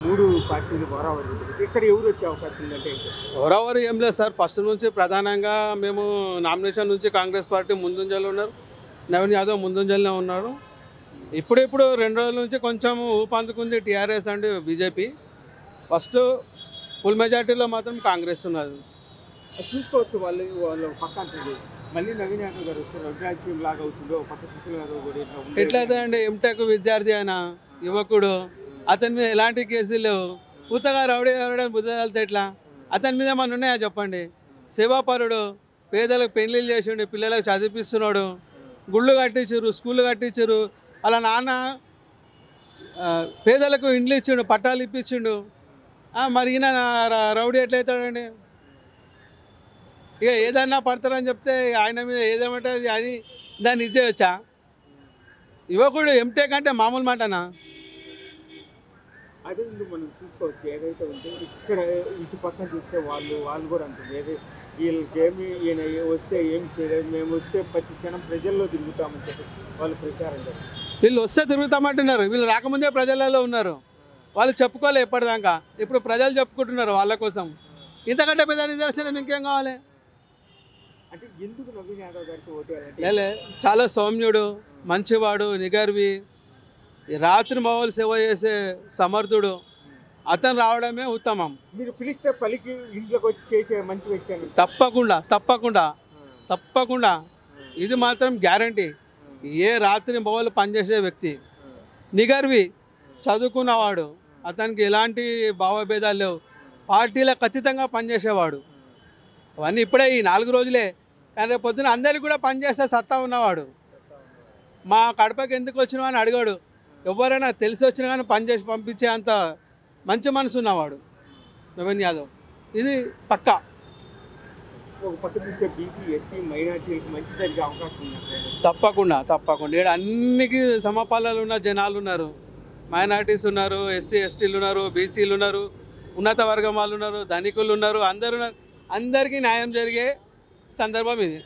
3 పార్టీలు బరాబర్ ఇక్కడ ఎవరు వచ్చే అవకాశం ఉందంటే ఎవరెవరు ఏం లేదు సార్. ఫస్ట్ నుంచి ప్రధానంగా మేము నామినేషన్ నుంచి కాంగ్రెస్ పార్టీ ముందుంజలో ఉన్నారు. నవీన్ యాదవ్ ముందుంజలోనే ఉన్నారు. ఇప్పుడిప్పుడు 2 రోజుల నుంచి కొంచెం ఊపందుకుంది TRS and BJP. First full మెజార్టీలో మాత్రం కాంగ్రెస్ ఉన్నది. చూసుకోవచ్చు. వాళ్ళు పక్క అంటుంది మళ్ళీ నవీన్ యాదవ్ గారు వస్తారు. అభిరాజ్యం లాగా అవుతుందో పక్క సుశీల్ యాదవ్ కూడా ఎట్లయితే అండి ఎంటెక్ విద్యార్థి అయిన యువకుడు, అతని మీద ఎలాంటి కేసులు లేవు. పూతగా రౌడీ ఎవరైనా బుద్ధ వెళ్తే ఎట్లా? అతని మీద ఏమన్నా ఉన్నాయా చెప్పండి? సేవాపరుడు, పేదలకు పెళ్లిళ్ళు చేసిండు, పిల్లలకు చదివిస్తున్నాడు, గుళ్ళు కట్టించారు, స్కూళ్ళు కట్టించారు. అలా నాన్న పేదలకు ఇండ్లు ఇచ్చిండు, పట్టాలు ఇప్పించిండు. మరి ఈయన రౌడీ ఎట్లయితాడండి? ఇక ఏదన్నా పడతారని చెప్తే ఆయన మీద ఏదేమంటే అది దాన్ని ఇచ్చేయచ్చా? యువకుడు ఎంటెక్ అంటే మామూలు మాటనా? అదే మనం చూసుకోవచ్చు. ఏదైతే ఉంటే ఇక్కడ ఇటు పక్కన చూస్తే వాళ్ళు కూడా అంటుంది ఏది వీళ్ళకి ఏమి ఈయన వస్తే ఏం చేయలేదు, మేము వస్తే ప్రతి క్షణం ప్రజల్లో తిరుగుతామని చెప్పి వాళ్ళు ప్రచారం చేస్తారు. వీళ్ళు వస్తే తిరుగుతామంటున్నారు. వీళ్ళు రాకముందే ప్రజలలో ఉన్నారు. వాళ్ళు చెప్పుకోలే ఎప్పటిదాకా. ఇప్పుడు ప్రజలు చెప్పుకుంటున్నారు వాళ్ళ కోసం. ఇంతకంటే పెద్ద నిదర్శనం ఇంకేం కావాలి? అంటే ఎందుకు నవీన్ యాదవ్ గారికి ఓటేయాలంటే లేలే, చాలా సౌమ్యుడు, మంచివాడు, నిగర్వి, రాత్రి మావోలు సేవ చేసే సమర్థుడు. అతను రావడమే ఉత్తమం. మీరు పిలిస్తే పలికి ఇంట్లోకి వచ్చి చేసే మంచి వ్యక్తి అని తప్పకుండా తప్పకుండా తప్పకుండా ఇది మాత్రం గ్యారంటీ. ఏ రాత్రి మావోలు పనిచేసే వ్యక్తి, నిగర్వి, చదువుకున్నవాడు, అతనికి ఎలాంటి భావభేదాలు లేవు, పార్టీలకు అతీతంగా పనిచేసేవాడు. అవన్నీ ఇప్పుడే ఈ 4 రోజులే, కానీ రేపు పొద్దున అందరికీ కూడా పనిచేస్తే సత్తా ఉన్నవాడు. మా కడపకి ఎందుకు వచ్చినావు అని అడిగాడు. ఎవరైనా తెలిసి వచ్చినా కానీ పనిచేసి పంపించే అంత మంచి మనసు ఉన్నవాడు నవీన్ యాదవ్. ఇది పక్కా. ఒక పక్క చూస్తే బీసీ ఎస్టీ మైనార్టీలకు మంచి జరిగే అవకాశం ఉంది. తప్పకుండా తప్పకుండా. ఇక్కడ అన్నికి సమపాలలు ఉన్న జనాలు ఉన్నారు. మైనార్టీస్ ఉన్నారు, ఎస్సీ ఎస్టీలు ఉన్నారు, బీసీలు ఉన్నారు, ఉన్నత వర్గం వాళ్ళు ఉన్నారు, ధనికులు ఉన్నారు, అందరూ ఉన్నారు. అందరికీ న్యాయం జరిగే సందర్భం ఇది.